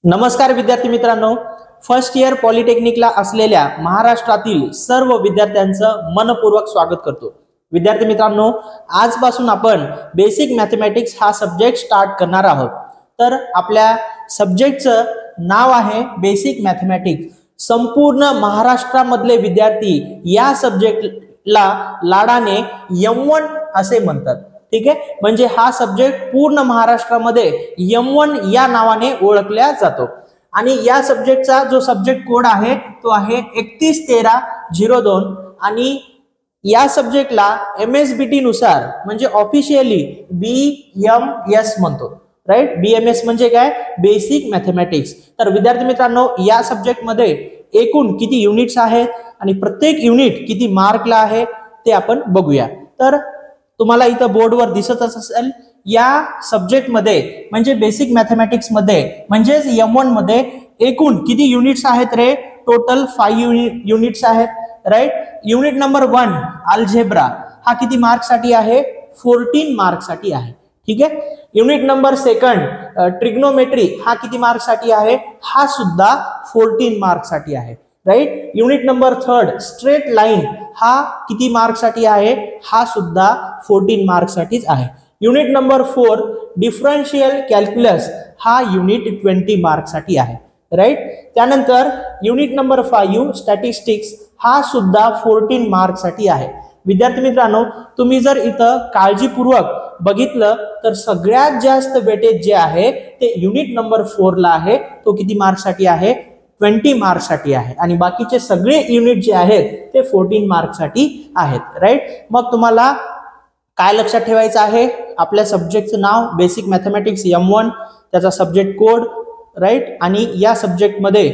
नमस्कार विद्यार्थी मित्रांनो, फर्स्ट इयर पॉलिटेक्निकला असलेल्या महाराष्ट्रातील सर्व विद्यार्थ्यांचं मनपूर्वक स्वागत करतो। विद्यार्थी मित्रांनो, आजपासून आपण बेसिक मॅथमॅटिक्स हा सब्जेक्ट स्टार्ट करणार आहोत। तर आपल्या सब्जेक्टचं नाव आहे बेसिक मॅथमॅटिक्स। संपूर्ण महाराष्ट्रामधले विद्यार्थी या सब्जेक्टला लाडाने M1 असे म्हणतात। ठीक आहे, म्हणजे हा सब्जेक्ट पूर्ण महाराष्ट्रामध्ये M1 या नावाने ओळखला जातो। आणि या सब्जेक्टचा जो सब्जेक्ट कोड आहे तो आहे 311302 आणि या सब्जेक्टला MSBT नुसार म्हणजे ऑफिशियली BMS म्हणतो। राइट, BMS म्हणजे काय? Basic mathematics. तर विद्यार्थी मित्रांनो, या सब्जेक्ट मध्ये एकूण किती युनिट्स आहेत आणि प्रत्येक युनिट किती मार्कला आहे ते आपण बघूया। तर तुम्हाला इथं बोर्डवर दिसतच असेल, या सब्जेक्ट मध्ये म्हणजे बेसिक मॅथमॅटिक्स मध्ये म्हणजे M1 मध्ये एकूण किती युनिट्स आहेत रे? टोटल 5 युनिट्स आहेत। राइट, युनिट नंबर 1 अल्जेब्रा हा किती मार्क साठी आहे? 14 मार्क साठी आहे। ठीक आहे, युनिट नंबर 2 ट्रिग्नोमेट्री हा किती मार्क साठी आहे? हा सुद्धा 14 मार्क साठी आहे। Right, unit number 3 straight line हा किती मार्क साठी आहे? हा सुद्धा 14 मार्क साठीच आहे। युनिट नंबर 4 डिफरन्शियल कॅल्क्युलस हा युनिट 20 मार्क साठी आहे। राइट, त्यानंतर युनिट नंबर 5 स्टॅटिस्टिक्स हा सुद्धा 14 मार्क साठी आहे। विद्यार्थी मित्रांनो, तुम्ही जर इथं काळजीपूर्वक बघितलं तर सगळ्यात जास्त वेटेज जे आहे ते युनिट नंबर 4 ला आहे। तो किती मार्क साठी आहे? 20 मार्क साठी आहे। आणि बाकीचे सगळे युनिट जे आहेत ते 14 मार्क साठी आहेत। राइट, मग तुम्हाला काय लक्षात ठेवायचं आहे? आपल्या सब्जेक्टचं नाव बेसिक मॅथमॅटिक्स M1, त्याचा सब्जेक्ट कोड, राइट, आणि या सब्जेक्ट मध्ये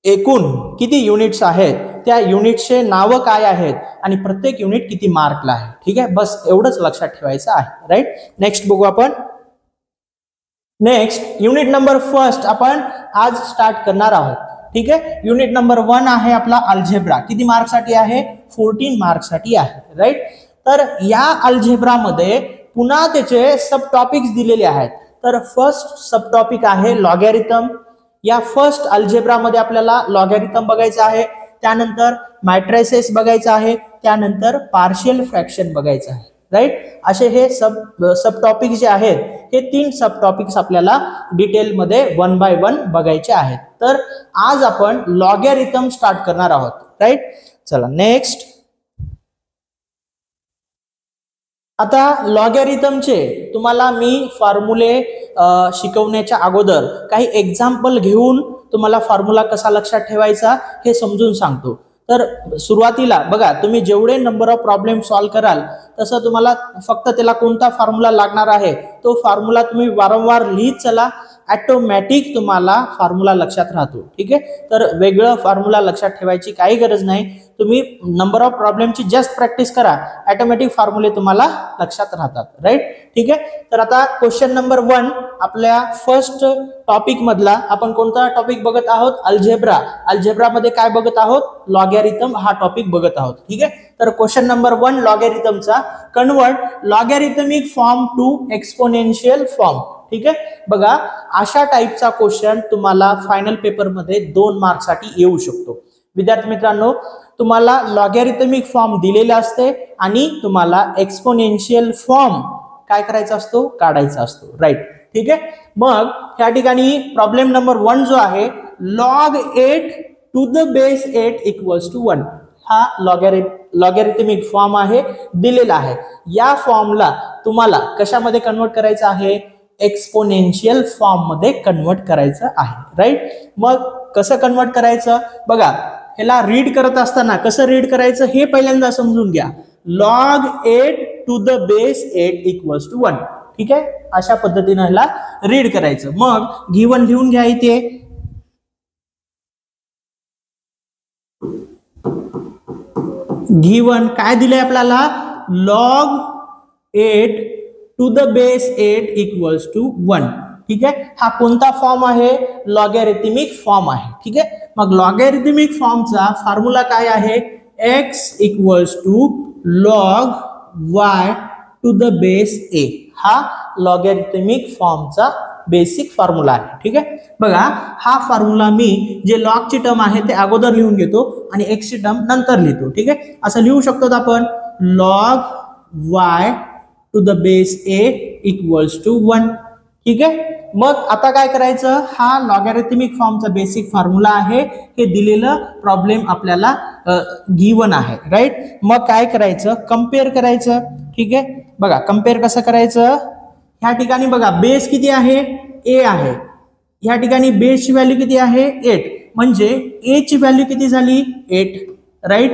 एकूण किती युनिट्स आहेत, त्या युनिटचे नाव काय आहेत आणि प्रत्येक युनिट किती मार्कला आहे। ठीक आहे, बस एवढंच लक्षात ठेवायचं आहे। राइट, नेक्स्ट बघू आपण। नेक्स्ट युनिट नंबर 1 आपण आज स्टार्ट करणार आहोत। ठीक आहे, युनिट नंबर 1 आहे आपला अल्जेब्रा। किती मार्क साठी आहे? 14 मार्क साठी आहे। राइट, तर या अल्जेब्रा मध्ये पुन्हा त्याचे सब टॉपिक्स दिलेले आहेत। तर फर्स्ट सब टॉपिक आहे लॉगॅरिथम। या फर्स्ट अल्जेब्रा मध्ये आपल्याला लॉगॅरिथम बघायचं आहे, त्यानंतर मॅट्रिसेस बघायचं आहे, त्यानंतर पार्शियल फ्रॅक्शन बघायचं आहे। राइट, असे हे सब टॉपिक जे आहेत हे 3 सब टॉपिक्स आपल्याला डिटेल मध्ये 1 बाय 1 बघायचे आहेत। तर आज आपण लॉगॅरिथम स्टार्ट करणार आहोत। राइट, चला नेक्स्ट। आता लॉगॅरिथमचे तुम्हाला मी फॉर्म्युले शिकवण्याच्या अगोदर काही एक्झाम्पल घेऊन तुम्हाला फॉर्म्युला कसा लक्षात ठेवायचा हे समजून सांगतो। तर सुरुवातीला बघा, तुम्ही जेवढे नंबर ऑफ प्रॉब्लेम सॉल्व्ह कराल तसं तुम्हाला फक्त त्याला कोणता फॉर्म्युला लागणार आहे तो फॉर्म्युला तुम्ही वारंवार लिहित चला, ऑटोमॅटिक तुम्हाला फॉर्म्युला लक्षात राहतो। ठीक आहे, तर वेगळं फॉर्म्युला लक्षात ठेवायची काही गरज नाही। तुम्ही नंबर ऑफ प्रॉब्लेमची जस्ट प्रॅक्टिस करा, ऑटोमॅटिक फॉर्म्युले तुम्हाला लक्षात राहतात। राइट, ठीक आहे। तर आता क्वेश्चन नंबर 1 आपल्या फर्स्ट टॉपिक मधला आपण कोणता टॉपिक बघत आहोत? अल्जेब्रा। अल्जेब्रा मध्ये काय बघत आहोत? लॉगॅरिथम हा टॉपिक बघत आहोत। ठीक आहे, तर क्वेश्चन नंबर 1 लॉगॅरिथमचा convert logarithmic form to exponential form. ठीक आहे, बघा अशा टाइपचा क्वेश्चन तुम्हाला फायनल पेपर मध्ये 2 मार्क साठी येऊ शकतो। विद्यार्थी मित्रांनो, तुम्हाला लॉगॅरिथमिक फॉर्म दिलेला असते आणि तुम्हाला एक्सपोनेन्शियल फॉर्म काय करायचा असतो? काढायचा असतो। राइट, ठीक आहे। मग या ठिकाणी प्रॉब्लेम नंबर 1 जो आहे log 8 to the base 8 equals to 1 हा लॉगॅरिथमिक फॉर्म आहे, दिलेला आहे। या फॉर्मला तुम्हाला कशामध्ये कन्वर्ट करायचं आहे? एक्सपोनेन्शियल फॉर्म मध्ये कन्वर्ट करायचं आहे। राइट, मग कसं कन्वर्ट करायचं? बघा, ह्याला रीड करत असताना कसं रीड करायचं हे पहिल्यांदा समजून घ्या। log 8 to the base 8 equals to 1। ठीक आहे, अशा पद्धतीने ह्याला रीड करायचं। मग गिवन लिहून घ्या इथे। गिवन काय दिलंय आपल्याला? log 8 to the base 8 equals to 1। ठीक आहे, हा कोणता फॉर्म आहे? लॉगॅरिथमिक फॉर्म आहे। ठीक आहे, मग लॉगॅरिथमिक फॉर्मचा फॉर्म्युला काय आहे? x equals to log y to the base a हा लॉगॅरिथमिक फॉर्मचा बेसिक फॉर्म्युला आहे. ठीक आहे, बघा हा फॉर्म्युला मी जे लॉगची टर्म आहे ते अगोदर लिहून घेतो आणि x ची टर्म नंतर लिहितो. ठीक आहे, असं लिहू शकतो आपण log y to the base a equals to 1. ठीक आहे, मग आता काय करायचं, हा लॉगॅरिथमिक फॉर्मचा बेसिक फॉर्म्युला आहे, हे दिलेलं प्रॉब्लेम आपल्याला गिवन आहे. राईट, मग काय करायचं, कम्पेअर करायचं. ठीक आहे, बघा कम्पेअर कसं करायचं, ह्या ठिकाणी बघा बेस किती आहे, a आहे, ह्या ठिकाणी बेसची व्हॅल्यू किती आहे 8, म्हणजे a ची व्हॅल्यू किती झाली 8. राईट,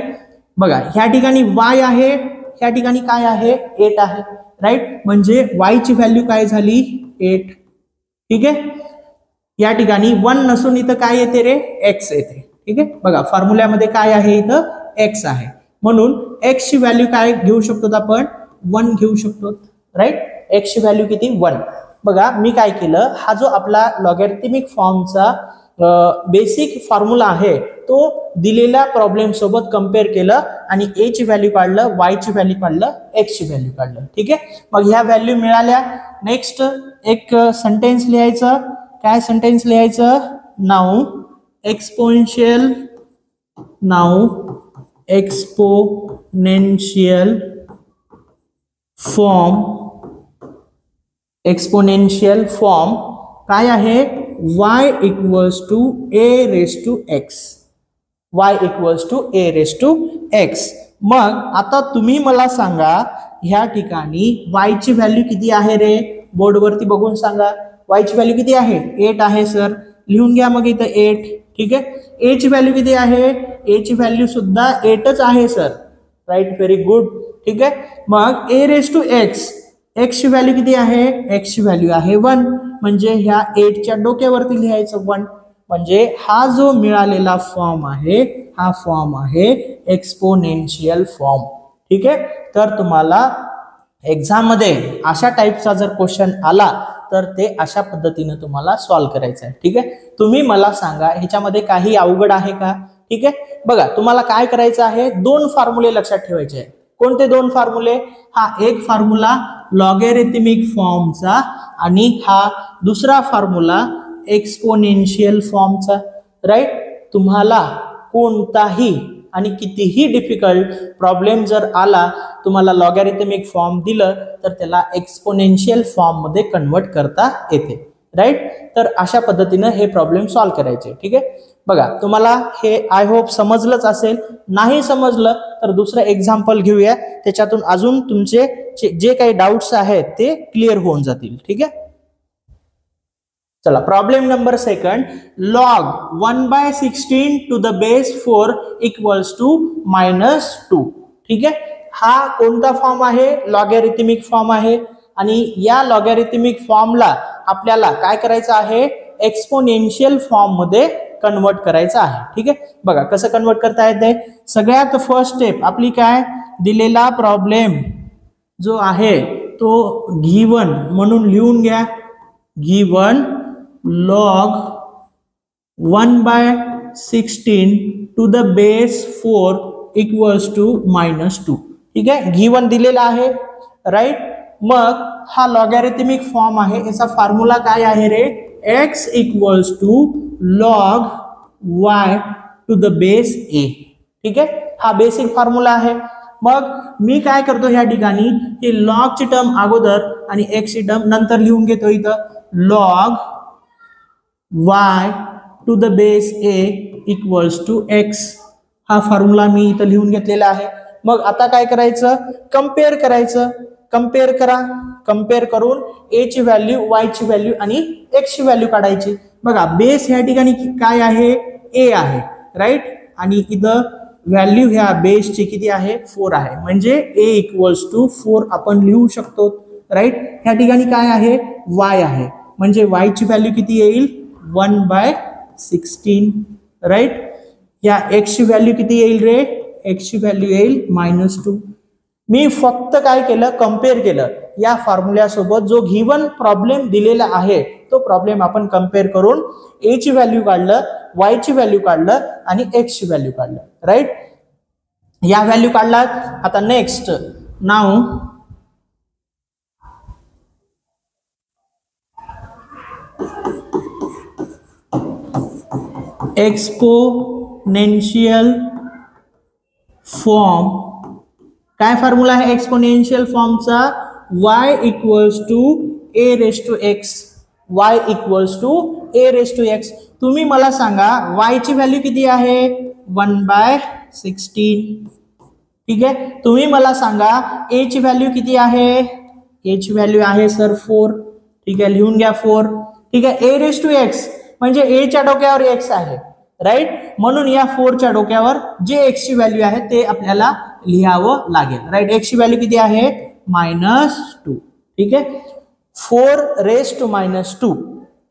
बघा ह्या ठिकाणी y आहे, ह्या ठिकाणी काय आहे 8 आहे. राईट, म्हणजे y ची व्हॅल्यू काय झाली 8. ठीक आहे, या ठिकाणी 1 नसून इथं काय येते रे, x येते. ठीक आहे, बघा फॉर्म्युल्यामध्ये काय आहे, इथं x आहे, म्हणून x ची व्हॅल्यू काय घेऊ शकतो आपण, 1 घेऊ शकतो. राईट, x ची व्हॅल्यू किती 1. बघा मी काय केलं, हा जो आपला लॉगॅरिथमिक फॉर्मचा बेसिक फॉर्म्युला आहे तो दिलेल्या प्रॉब्लेम सोबत कम्पेअर केलं आणि a ची व्हॅल्यू काढलं, y ची व्हॅल्यू काढलं, x ची व्हॅल्यू काढलं. ठीक आहे, मग ह्या व्हॅल्यू मिळाल्या. नेक्स्ट एक सेंटेन्स लिहायचं, काय सेंटेन्स लिहायचं, नाऊ एक्सपोनेन्शियल फॉर्म काय आहे, y equals to a raise to x, y equals to a raise to x. मग आता तुम्ही मला सांगा, ह्या ठिकाणी y ची व्हॅल्यू किती आहे रे, बोर्डवरती बघून सांगा, y ची व्हॅल्यू किती आहे 8 आहे सर, लिहून घ्या मग इथं 8. ठीक आहे, a ची व्हॅल्यू किती आहे, a ची व्हॅल्यू सुद्धा 8च आहे सर. Right, very good. ठीक आहे, मग a raise to x, x ची व्हॅल्यू किती आहे, x ची व्हॅल्यू आहे 1, म्हणजे ह्या 8 च्या डोक्यावरती लिहायचं 1. म्हणजे हा जो मिळालेला फॉर्म आहे हा फॉर्म आहे एक्सपोनेन्शियल फॉर्म. ठीक आहे, तर तुम्हाला एक्झाम मध्ये अशा टाईपचा जर क्वेश्चन आला तर ते अशा पद्धतीने तुम्हाला सॉल्व्ह करायचं आहे. ठीक आहे, तुम्ही मला सांगा ह्याच्यामध्ये काही अवघड आहे का. ठीक आहे, बघा तुम्हाला काय करायचं आहे, 2 फॉर्म्युले लक्षात ठेवायचे आहे. कोणते 2 फॉर्म्युले, हा एक फॉर्म्युला लॉगॅरिथमिक फॉर्मचा आणि हा दुसरा फॉर्म्युला एक्सपोनेन्शियल फॉर्मचा. राईट, तुम्हाला कोणताही आणि कितीही डिफिकल्ट प्रॉब्लेम जर आला, तुम्हाला लॉगॅरिथमिक फॉर्म दिलं तर त्याला एक्सपोनेन्शियल फॉर्म मध्ये कन्वर्ट करता येते. राईट, तर अशा पद्धतीने हे प्रॉब्लेम सॉल्व्ह करायचे. ठीक आहे, बघा तुम्हाला हे आय होप समजलंच असेल, नाही समजलं तर दुसरं एक्झाम्पल घेऊया, त्याच्यातून अजून तुमचे जे काही डाऊट्स आहेत ते क्लिअर होऊन जातील. ठीक आहे, चला problem number 2, log 1/16 to the base 4 equals to -2. ठीक आहे, हा कोणता फॉर्म आहे, लॉगॅरिथमिक फॉर्म आहे आणि या लॉगॅरिथमिक फॉर्मला आपल्याला काय करायचं आहे, एक्सपोनेन्शियल फॉर्म मध्ये कन्वर्ट करायचं आहे. ठीक आहे, बघा कसं कन्वर्ट करता येते. सगळ्यात फर्स्ट स्टेप आपली काय, दिलेला प्रॉब्लेम जो आहे तो गिवन म्हणून लिहून घ्या, given log 1/16 to the base 4 equals to -2. ठीक आहे, गिवन दिलेला आहे. राईट, मग हा लॉगॅरिथमिक फॉर्म आहे, याचा फॉर्म्युला काय आहे रे, x equals to log y to the base a. ठीक आहे, हा बेसिक फॉर्म्युला आहे. मग मी काय करतो, ह्या ठिकाणी हे log ची टर्म अगोदर आणि x ची टर्म नंतर लिहून घेतो. इथं log y to the base a equals to x, हा फॉर्म्युला मी इथं लिहून घेतलेला आहे. मग आता काय करायचं, कम्पेअर करायचं, कम्पेअर करा, कम्पेअर करून a ची व्हॅल्यू, y ची व्हॅल्यू आणि x ची व्हॅल्यू काढायची. बघा बेस ह्या ठिकाणी काय आहे, a आहे. राईट, आणि इथं व्हॅल्यू ह्या बेसची किती आहे 4 आहे, म्हणजे a इक्वल्स टू 4 आपण लिहू शकतो. राईट, ह्या ठिकाणी काय आहे, y आहे, म्हणजे y ची व्हॅल्यू किती येईल 1/16. राईट, या x ची व्हॅल्यू किती येईल रे, x ची व्हॅल्यू येईल -2. मी फक्त काय केलं, कम्पेअर केलं या फॉर्म्युला सोबत, जो गिवन प्रॉब्लेम दिलेला आहे तो प्रॉब्लेम आपण कम्पेअर करून a ची व्हॅल्यू काढलं, y ची व्हॅल्यू काढलं आणि x ची व्हॅल्यू काढलं. राईट, या व्हॅल्यू काढलात. आता नेक्स्ट, नाव एक्सपोनेन्शियल फॉर्म, काय फॉर्म्युला आहे एक्सपोनेन्शियल फॉर्मचा? y equals to a raise to x, y equals to a raise to x. तुम्ही मला सांगा y ची व्हॅल्यू किती आहे? 1/16. ठीक आहे. तुम्ही मला सांगा a ची व्हॅल्यू किती आहे? a ची व्हॅल्यू आहे सर 4. ठीक आहे, लिहून घ्या 4. ठीक आहे, a रेज टू x म्हणजे a च्या डोक्यावर x आहे, राईट. म्हणून या 4 च्या डोक्यावर जे x ची व्हॅल्यू आहे ते आपल्याला लिहावं लागेल, राईट. x ची व्हॅल्यू किती आहे? -2. ठीक आहे, 4 रेज टू -2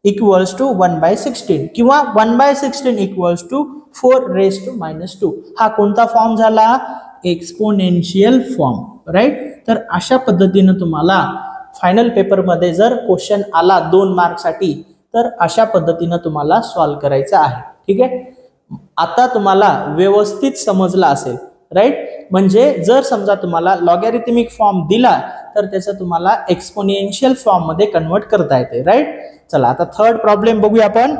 इक्वल्स टू 1/16 किंवा 1/16 इक्वल्स टू 4 रेज टू -2. हा कोणता फॉर्म झाला? Exponential form, right. तर अशा पद्धतीने तुम्हाला फायनल पेपर मध्ये जर क्वेश्चन आला 2 मार्कसाठी तर अशा पद्धतीने तुम्हाला सॉल्व्ह करायचं आहे. ठीक आहे, आता तुम्हाला व्यवस्थित समजलं असेल, राईट. म्हणजे जर समजा तुम्हाला लॉगॅरिथमिक फॉर्म दिला तर त्याचं तुम्हाला एक्सपोनेन्शियल फॉर्म मध्ये कन्वर्ट करता येते, राईट. चला आता थर्ड प्रॉब्लेम बघूया आपण.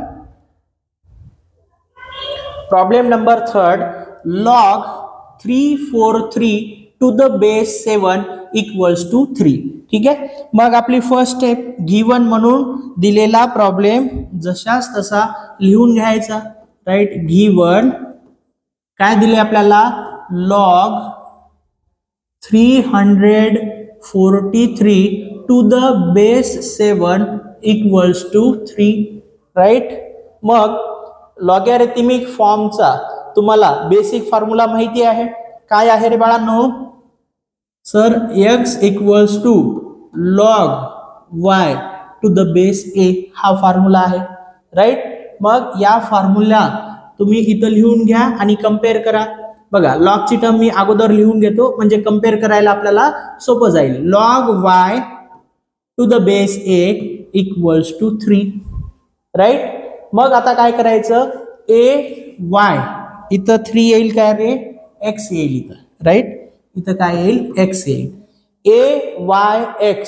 Problem number 3, log 343 to the base 7 equals to 3. ठीक आहे, मग आपली फर्स्ट स्टेप गिवन म्हणून दिलेला प्रॉब्लेम जशाच तसा लिहून घ्यायचा, राईट. गिवन काय दिले आपल्याला? log 343 to the base 7 equals to 3, right. मग लॉगॅरिथमिक फॉर्मचा तुम्हाला बेसिक फॉर्म्युला माहिती आहे. काय आहे रे बाळांनो? Sir x equals to log y to the base a हा फॉर्म्युला आहे, राईट. मग या फॉर्म्युला तुम्ही इथं लिहून घ्या आणि कम्पेअर करा. बघा लॉग ची टर्म मी अगोदर लिहून घेतो म्हणजे कम्पेअर करायला आपल्याला सोपं जाईल. log y to the base a equals to 3, right. मग आता काय करायचं? a y इथं 3 येईल काय रे? x येईल इथं, राईट. इथं काय येईल? x येईल. a y x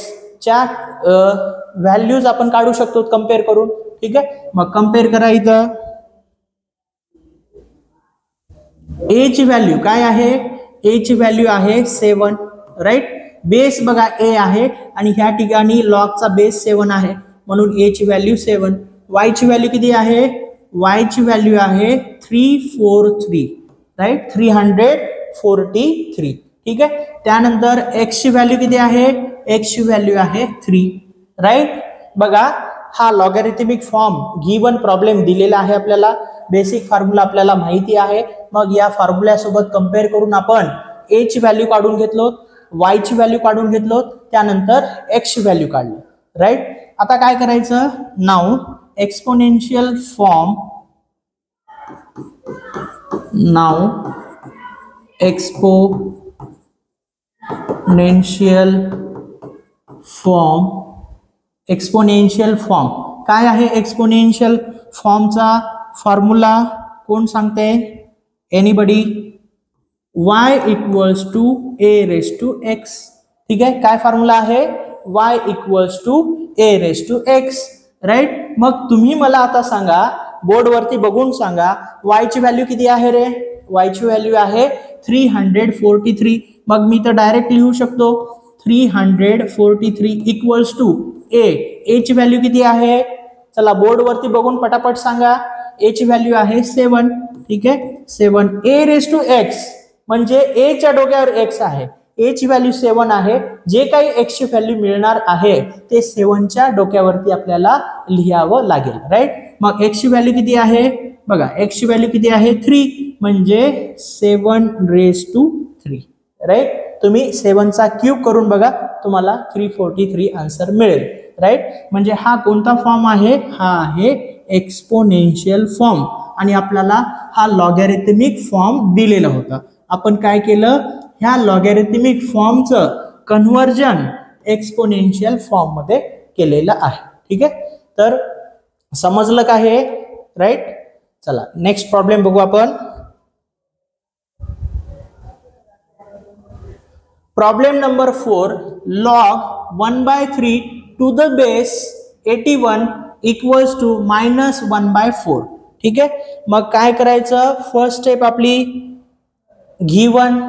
च्या व्हॅल्यूज आपण काढू शकतो कम्पेअर करून. ठीक आहे, मग कम्पेअर करा. इथं a ची व्हॅल्यू काय आहे? a ची व्हॅल्यू आहे 7, राईट. बेस बघा a आहे आणि ह्या ठिकाणी लॉगचा बेस 7 आहे म्हणून a ची व्हॅल्यू 7. y ची व्हॅल्यू किती आहे? y ची व्हॅल्यू आहे 343, राईट. 343. ठीक आहे, त्यानंतर x ची व्हॅल्यू किती आहे? x ची व्हॅल्यू आहे 3, राईट. बघा हा लॉगॅरिथमिक फॉर्म गिवन प्रॉब्लेम दिलेला आहे आपल्याला. बेसिक फॉर्म्युला आपल्याला माहिती आहे. मग या फॉर्म्युला सोबत कंपेअर करून आपण a ची व्हॅल्यू काढून घेतलो, y ची व्हॅल्यू काढून घेतलो, त्यानंतर x ची व्हॅल्यू काढली, राईट. आता काय करायचं? Now exponential form, now exponential form. Exponential form काय आहे? एक्सपोनेन्शियल फॉर्मचा फॉर्म्युला कोण सांगते? Anybody? y equals to a raise to x. ठीक आहे, काय फॉर्म्युला आहे? y equals to a raise to x, right. मग तुम्ही मला आता सांगा, बोर्डवरती बघून सांगा y ची व्हॅल्यू किती आहे रे? y ची व्हॅल्यू आहे 343. मग मी तर डायरेक्ट लिहू शकतो 343 इक्वल्स टू a. a ची व्हॅल्यू किती आहे? चला बोर्डवरती बघून पटापट सांगा. a ची व्हॅल्यू आहे 7. ठीक आहे, 7. a रेज टू x म्हणजे a च्या डोक्यावर x आहे. a ची व्हॅल्यू 7 आहे. जे काही x ची व्हॅल्यू मिळणार आहे ते 7 च्या डोक्यावरती आपल्याला लिहावं लागेल, राईट. मग x ची व्हॅल्यू किती आहे? बघा x ची व्हॅल्यू किती आहे? 3 म्हणजे 7 रेज टू 3, राईट. तुम्ही 7 चा क्यूब करून बघा, तुम्हाला 343 आन्सर मिळेल, राईट. म्हणजे हा कोणता फॉर्म आहे? हा आहे एक्सपोनेन्शियल फॉर्म आणि आपल्याला हा लॉगॅरिथमिक फॉर्म दिलेला होता. आपण काय केलं? ह्या लॉगॅरिथमिक फॉर्मचं कन्व्हर्जन एक्सपोनेन्शियल फॉर्म मध्ये केलेलं आहे. ठीक आहे, तर समजलं का हे? राईट. चला नेक्स्ट प्रॉब्लेम बघू आपण. Problem number 4, log 1/3 to the base 81 equals to -1/4. ठीक आहे, मग काय करायचं, फर्स्ट स्टेप आपली गिवन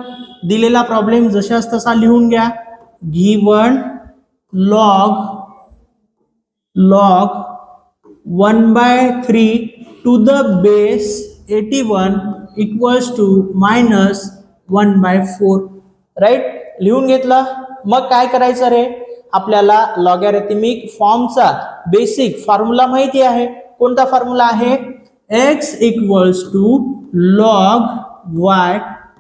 दिलेला प्रॉब्लेम जशाच तसा लिहून घ्या. Given log 1/3 to the base 81 equals to -1/4. Right, लिहून घेतलं. मग काय करायचं रे, आपल्याला लॉगॅरिथमिक फॉर्मचा बेसिक फॉर्म्युला माहिती आहे. कोणता फॉर्म्युला आहे, x equals to log y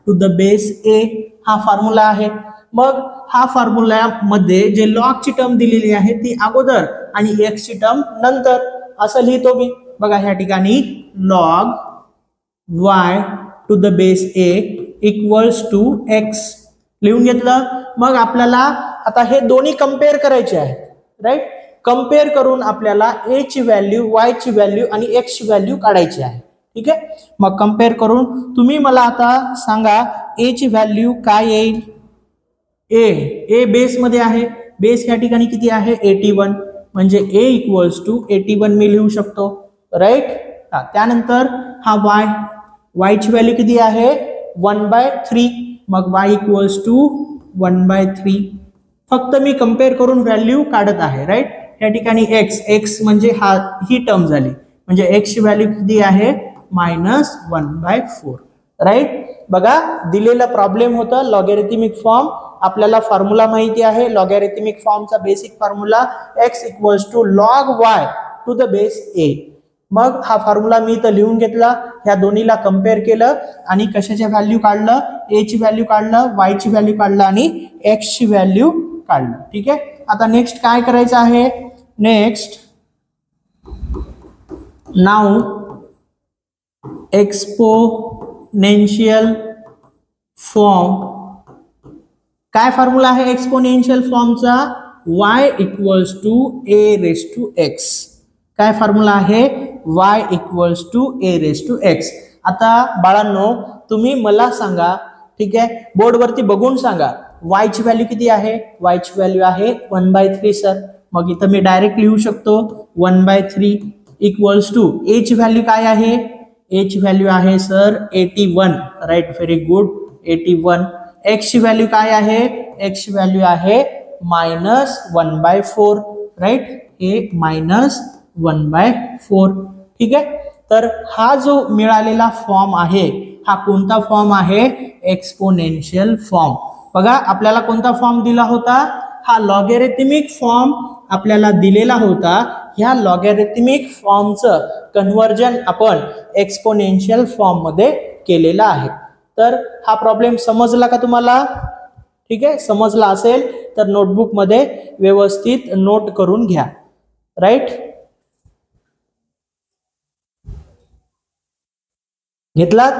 to the base a, हा फॉर्म्युला आहे. मग हा फॉर्म्युल्यामध्ये जे लॉग ची टर्म दिलेली आहे ती अगोदर आणि x ची टर्म नंतर, असं लिहितो मी. बघा ह्या ठिकाणी log y to the base a equals to x लिहून घेतलं. मग आपल्याला आता हे दोन्ही कंपेअर करायचे आहे. राईट, कंपेअर करून आपल्याला a ची व्हॅल्यू, y ची व्हॅल्यू आणि x ची व्हॅल्यू काढायची आहे. ठीक आहे, मग कंपेअर करून तुम्ही मला आता सांगा a ची व्हॅल्यू काय येईल. a बेस मध्ये आहे, बेस या ठिकाणी किती आहे 81, म्हणजे a इक्वल्स टू 81 मी लिहू शकतो. राईट, त्यानंतर हा y ची व्हॅल्यू किती आहे 1/3, मग y इक्वल्स टू 1/3. फक्त मी कंपेअर करून व्हॅल्यू काढत आहे. राईट, या ठिकाणी x म्हणजे ही टर्म झाली, म्हणजे x ची व्हॅल्यू किती आहे -1/4. राईट, बघा दिलेला प्रॉब्लेम होता लॉगॅरिथमिक फॉर्म. आपल्याला फॉर्म्युला माहिती आहे लॉगॅरिथमिक फॉर्मचा basic formula x equals to log y to the base a. मग हा फॉर्म्युला मी इथं लिहून घेतला, ह्या दोन्हीला कंपेअर केलं आणि कशाची व्हॅल्यू काढलं, a ची व्हॅल्यू काढलं, y ची व्हॅल्यू काढलं आणि x ची व्हॅल्यू काढलं. ठीक आहे, आता नेक्स्ट काय करायचं आहे, नेक्स्ट नाउ एक्सपोनेन्शियल फॉर्म. काय फॉर्म्युला आहे एक्सपोनेन्शियल फॉर्मचा, y equals to a raise to x. काय फॉर्म्युला आहे, y equals to a raise to x. आता बाळांनो तुम्ही मला सांगा, ठीक आहे, बोर्डवरती बघून सांगा y ची व्हॅल्यू किती आहे. y ची व्हॅल्यू आहे 1/3 सर. मग इथं मी डायरेक्ट लिहू शकतो 1/3 इक्वल्स टू a ची व्हॅल्यू काय आहे, a ची व्हॅल्यू आहे sir 81. Right, very good, 81. x ची व्हॅल्यू काय आहे, x ची व्हॅल्यू आहे -1/4. राईट, हे -1/4. ठीक आहे, तर हा जो मिळालेला फॉर्म आहे हा कोणता फॉर्म आहे, एक्सपोनेन्शियल फॉर्म. बघा आपल्याला कोणता फॉर्म दिला होता, हा लॉगॅरिथमिक फॉर्म आपल्याला दिलेला होता. ह्या लॉगॅरिथमिक फॉर्मचं कन्व्हर्जन आपण एक्सपोनेन्शियल फॉर्म मध्ये केलेला आहे. तर हा प्रॉब्लेम समजला का तुम्हाला. ठीक आहे, समजला असेल तर नोटबुक मध्ये व्यवस्थित नोट करून घ्या. राईट, घेतलात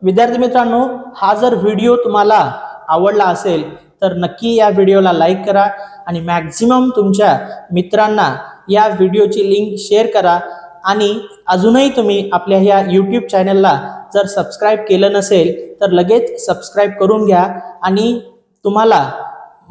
विद्यार्थी मित्रांनो. हा जर व्हिडिओ तुम्हाला आवडला असेल तर नक्की या व्हिडिओला लाईक करा आणि मॅक्झिमम तुमच्या मित्रांना या व्हिडिओची लिंक शेअर करा. आणि अजूनही तुम्ही आपल्या ह्या यूट्यूब चॅनलला जर सबस्क्राईब केलं नसेल तर लगेच सबस्क्राईब करून घ्या. आणि तुम्हाला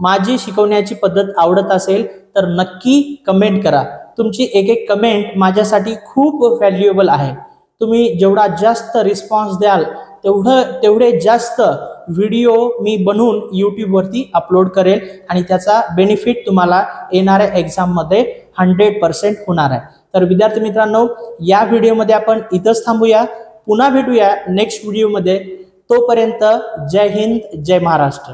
माझी शिकवण्याची पद्धत आवडत असेल तर नक्की कमेंट करा. तुमची एक कमेंट माझ्यासाठी खूप व्हॅल्युएबल आहे. तुम्ही जेवढा जास्त रिस्पॉन्स द्याल तेवढे जास्त व्हिडिओ मी बनवून यूट्यूबवरती अपलोड करेल आणि त्याचा बेनिफिट तुम्हाला येणाऱ्या एक्झाममध्ये 100% होणार आहे. तर विद्यार्थी मित्रांनो, या व्हिडिओमध्ये आपण इथंच थांबूया. पुन्हा भेटूया नेक्स्ट व्हिडिओमध्ये. तोपर्यंत जय हिंद, जय महाराष्ट्र.